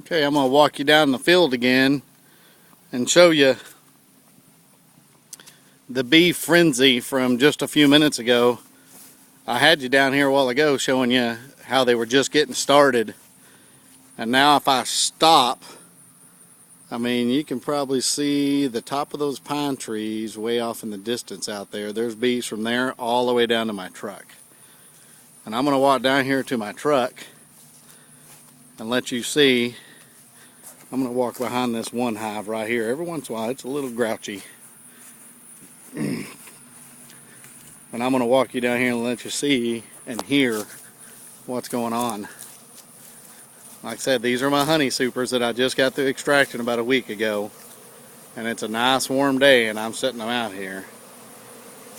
Okay, I'm going to walk you down the field again and show you the bee frenzy from just a few minutes ago. I had you down here a while ago showing you how they were just getting started. And now if I stop, I mean, you can probably see the top of those pine trees way off in the distance out there. There's bees from there all the way down to my truck. And I'm going to walk down here to my truck and let you see. I'm going to walk behind this one hive right here. Every once in a while, it's a little grouchy. And I'm going to walk you down here and let you see and hear what's going on. Like I said, these are my honey supers that I just got through extracting about a week ago. And it's a nice warm day and I'm setting them out here.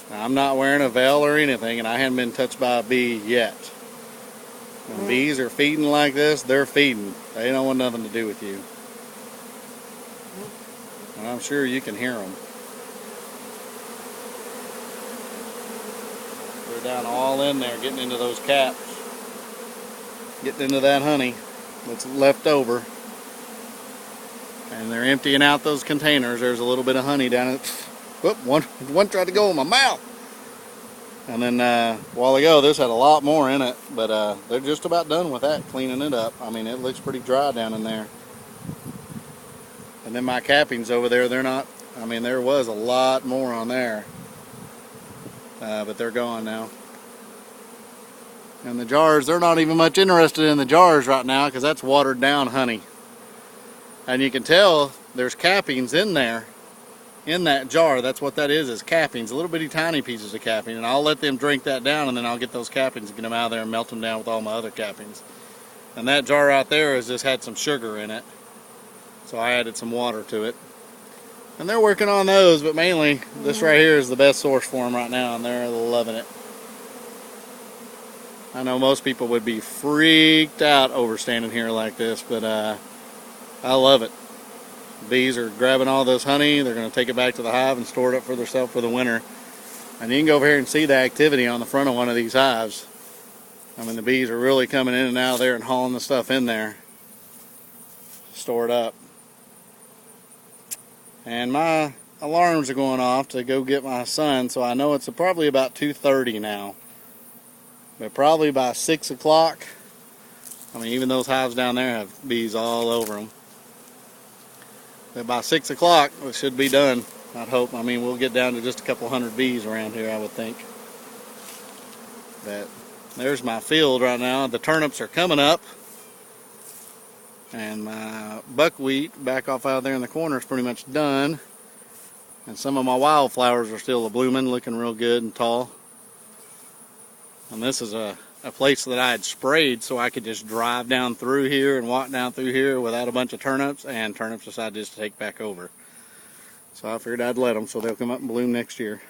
Now, I'm not wearing a veil or anything and I haven't been touched by a bee yet. When bees are feeding like this, they're feeding. They don't want nothing to do with you. And I'm sure you can hear them. They're down all in there getting into those caps. Getting into that honey that's left over. And they're emptying out those containers. There's a little bit of honey down it. Whoop, one tried to go in my mouth. And then a while ago this had a lot more in it. But they're just about done with that, cleaning it up. I mean, it looks pretty dry down in there. And then my cappings over there, they're not, I mean, there was a lot more on there. But they're gone now. And the jars, they're not even much interested in the jars right now because that's watered down honey. And you can tell there's cappings in there, in that jar. That's what that is cappings, little bitty tiny pieces of capping. And I'll let them drink that down and then I'll get those cappings and get them out of there and melt them down with all my other cappings. And that jar out there has just had some sugar in it. So I added some water to it. And they're working on those, but mainly this right here is the best source for them right now and they're loving it. I know most people would be freaked out over standing here like this, but I love it. Bees are grabbing all this honey. They're going to take it back to the hive and store it up for themselves for the winter. And you can go over here and see the activity on the front of one of these hives. I mean, the bees are really coming in and out of there and hauling the stuff in there. Store it up. And my alarms are going off to go get my son, so I know it's probably about 2:30 now. But probably by 6 o'clock, I mean, even those hives down there have bees all over them. But by 6 o'clock, it should be done, I'd hope. I mean, we'll get down to just a couple hundred bees around here, I would think. But there's my field right now. The turnips are coming up. And my buckwheat back off out there in the corner is pretty much done. And some of my wildflowers are still a-blooming, looking real good and tall. And this is a place that I had sprayed so I could just drive down through here and walk down through here without a bunch of turnips, and turnips decided just to take back over. So I figured I'd let them so they'll come up and bloom next year.